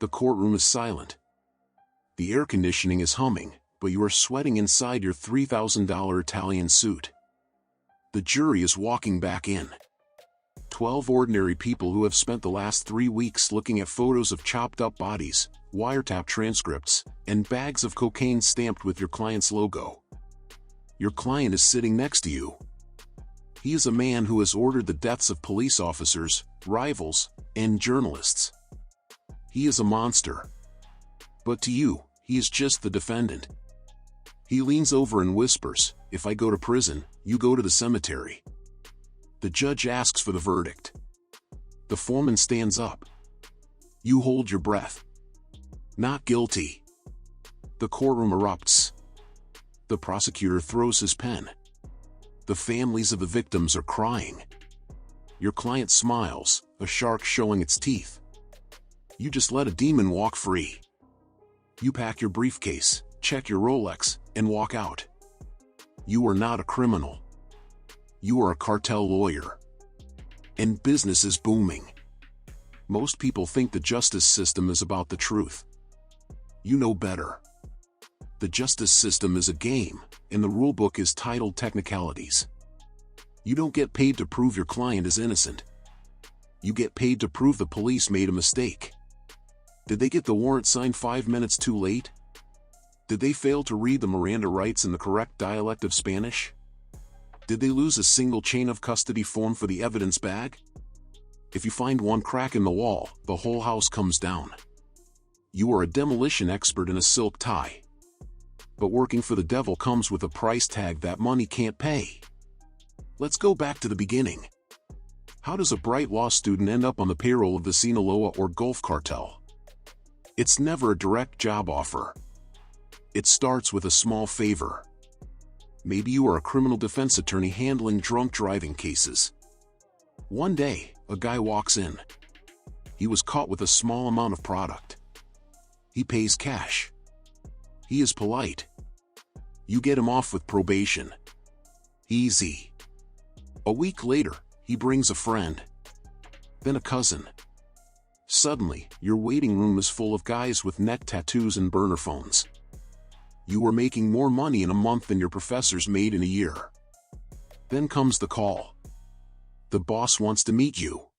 The courtroom is silent. The air conditioning is humming, but you are sweating inside your $3,000 Italian suit. The jury is walking back in. 12 ordinary people who have spent the last 3 weeks looking at photos of chopped-up bodies, wiretap transcripts, and bags of cocaine stamped with your client's logo. Your client is sitting next to you. He is a man who has ordered the deaths of police officers, rivals, and journalists. He is a monster. But to you, he is just the defendant. He leans over and whispers, "If I go to prison, you go to the cemetery." The judge asks for the verdict. The foreman stands up. You hold your breath. Not guilty. The courtroom erupts. The prosecutor throws his pen. The families of the victims are crying. Your client smiles, a shark showing its teeth. You just let a demon walk free. You pack your briefcase, check your Rolex, and walk out. You are not a criminal. You are a cartel lawyer. And business is booming. Most people think the justice system is about the truth. You know better. The justice system is a game, and the rulebook is titled technicalities. You don't get paid to prove your client is innocent. You get paid to prove the police made a mistake. Did they get the warrant signed 5 minutes too late? Did they fail to read the Miranda rights in the correct dialect of Spanish? Did they lose a single chain of custody form for the evidence bag? If you find one crack in the wall, the whole house comes down. You are a demolition expert in a silk tie. But working for the devil comes with a price tag that money can't pay. Let's go back to the beginning. How does a bright law student end up on the payroll of the Sinaloa or Gulf Cartel? It's never a direct job offer. It starts with a small favor. Maybe you are a criminal defense attorney handling drunk driving cases. One day, a guy walks in. He was caught with a small amount of product. He pays cash. He is polite. You get him off with probation. Easy. A week later, he brings a friend. Then a cousin. Suddenly, your waiting room is full of guys with neck tattoos and burner phones. You are making more money in a month than your professors made in a year. Then comes the call. The boss wants to meet you.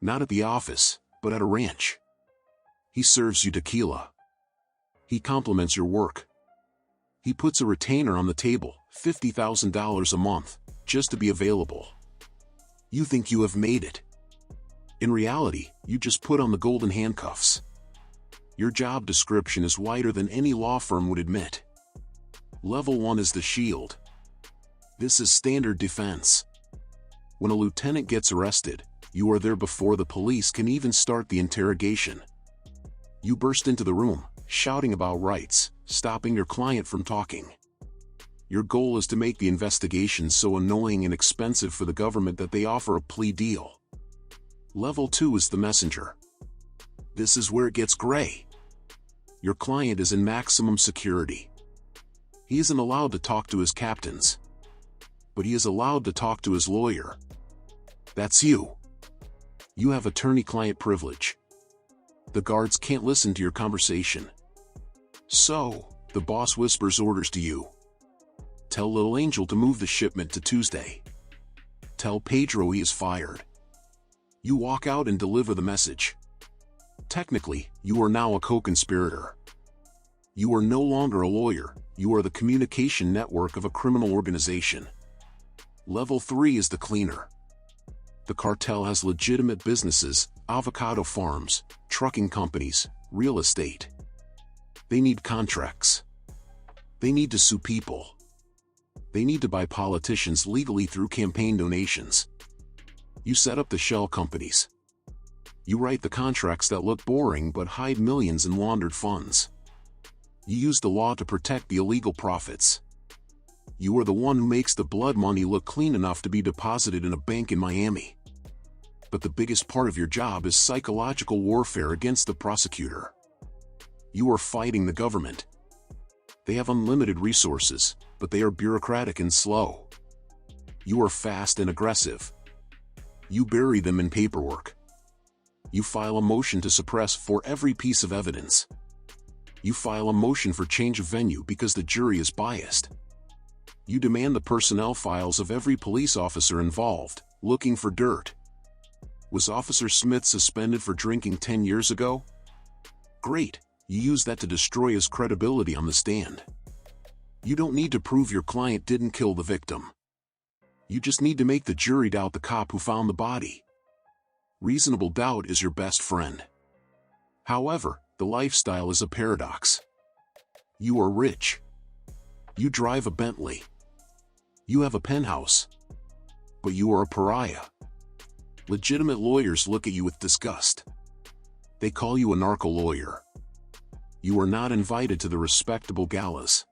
Not at the office, but at a ranch. He serves you tequila. He compliments your work. He puts a retainer on the table, $50,000 a month, just to be available. You think you have made it. In reality, you just put on the golden handcuffs. Your job description is wider than any law firm would admit. Level 1 is the shield. This is standard defense. When a lieutenant gets arrested, you are there before the police can even start the interrogation. You burst into the room, shouting about rights, stopping your client from talking. Your goal is to make the investigation so annoying and expensive for the government that they offer a plea deal. Level 2 is the messenger. This is where it gets gray. Your client is in maximum security. He isn't allowed to talk to his captains. But he is allowed to talk to his lawyer. That's you. You have attorney-client privilege. The guards can't listen to your conversation. So, the boss whispers orders to you. Tell Little Angel to move the shipment to Tuesday. Tell Pedro he is fired. You walk out and deliver the message. Technically, you are now a co-conspirator. You are no longer a lawyer, you are the communication network of a criminal organization. Level 3 is the cleaner. The cartel has legitimate businesses, avocado farms, trucking companies, real estate. They need contracts. They need to sue people. They need to buy politicians legally through campaign donations. You set up the shell companies. You write the contracts that look boring but hide millions in laundered funds. You use the law to protect the illegal profits. You are the one who makes the blood money look clean enough to be deposited in a bank in Miami. But the biggest part of your job is psychological warfare against the prosecutor. You are fighting the government. They have unlimited resources, but they are bureaucratic and slow. You are fast and aggressive. You bury them in paperwork. You file a motion to suppress for every piece of evidence. You file a motion for change of venue because the jury is biased. You demand the personnel files of every police officer involved, looking for dirt. Was Officer Smith suspended for drinking 10 years ago? Great, you use that to destroy his credibility on the stand. You don't need to prove your client didn't kill the victim. You just need to make the jury doubt the cop who found the body. Reasonable doubt is your best friend. However, the lifestyle is a paradox. You are rich. You drive a Bentley. You have a penthouse. But you are a pariah. Legitimate lawyers look at you with disgust. They call you a narco lawyer. You are not invited to the respectable galas.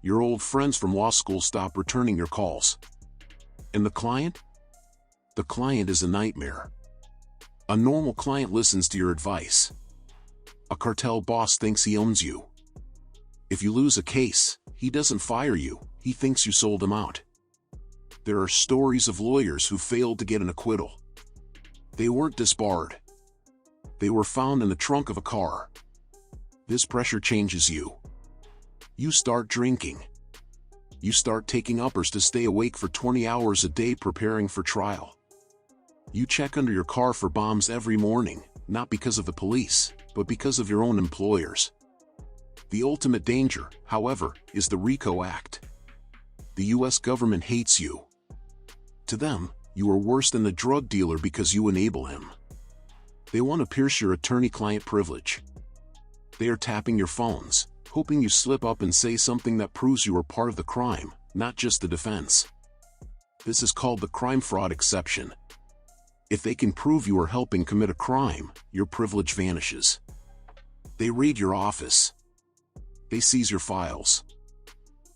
Your old friends from law school stop returning your calls. And the client? The client is a nightmare. A normal client listens to your advice. A cartel boss thinks he owns you. If you lose a case, he doesn't fire you, he thinks you sold him out. There are stories of lawyers who failed to get an acquittal. They weren't disbarred. They were found in the trunk of a car. This pressure changes you. You start drinking. You start taking uppers to stay awake for 20 hours a day preparing for trial. You check under your car for bombs every morning, not because of the police, but because of your own employers. The ultimate danger, however, is the RICO Act. The US government hates you. To them, you are worse than the drug dealer because you enable him. They want to pierce your attorney-client privilege. They are tapping your phones, hoping you slip up and say something that proves you are part of the crime, not just the defense. This is called the crime fraud exception. If they can prove you are helping commit a crime, your privilege vanishes. They raid your office. They seize your files.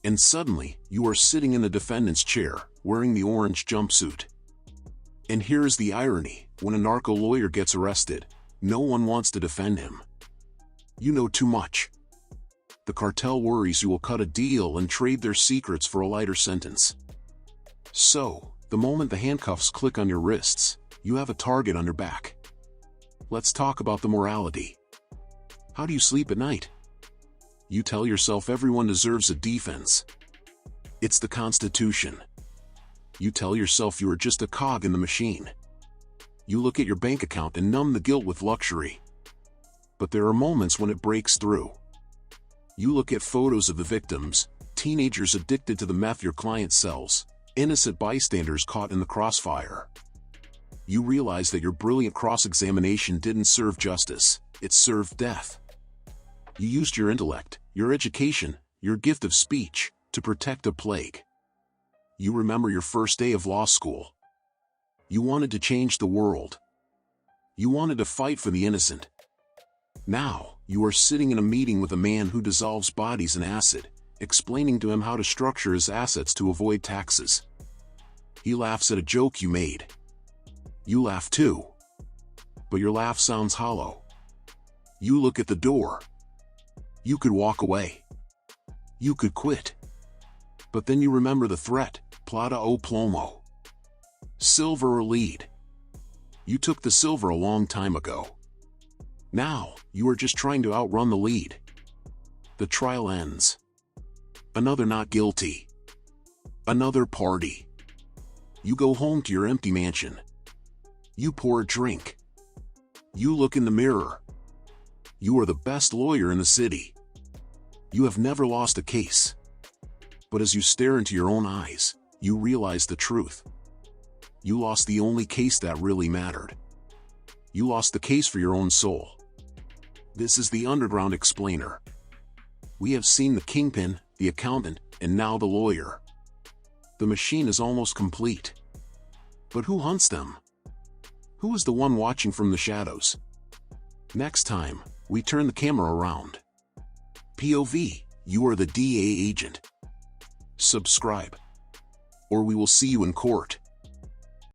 And suddenly, you are sitting in the defendant's chair, wearing the orange jumpsuit. And here is the irony: when a narco lawyer gets arrested, no one wants to defend him. You know too much. The cartel worries you will cut a deal and trade their secrets for a lighter sentence. So, the moment the handcuffs click on your wrists, you have a target on your back. Let's talk about the morality. How do you sleep at night? You tell yourself everyone deserves a defense. It's the Constitution. You tell yourself you are just a cog in the machine. You look at your bank account and numb the guilt with luxury. But there are moments when it breaks through. You look at photos of the victims, teenagers addicted to the meth your client sells, innocent bystanders caught in the crossfire. You realize that your brilliant cross-examination didn't serve justice, it served death. You used your intellect, your education, your gift of speech, to protect a plague. You remember your first day of law school. You wanted to change the world. You wanted to fight for the innocent. Now, you are sitting in a meeting with a man who dissolves bodies in acid, explaining to him how to structure his assets to avoid taxes. He laughs at a joke you made. You laugh too. But your laugh sounds hollow. You look at the door. You could walk away. You could quit. But then you remember the threat: plata o plomo. Silver or lead. You took the silver a long time ago. Now, you are just trying to outrun the lead. The trial ends. Another not guilty. Another party. You go home to your empty mansion. You pour a drink. You look in the mirror. You are the best lawyer in the city. You have never lost a case. But as you stare into your own eyes, you realize the truth. You lost the only case that really mattered. You lost the case for your own soul. This is the underground explainer. We have seen the kingpin, the accountant, and now the lawyer. The machine is almost complete. But who hunts them? Who is the one watching from the shadows? Next time, we turn the camera around. POV, you are the DA agent. Subscribe. Or we will see you in court.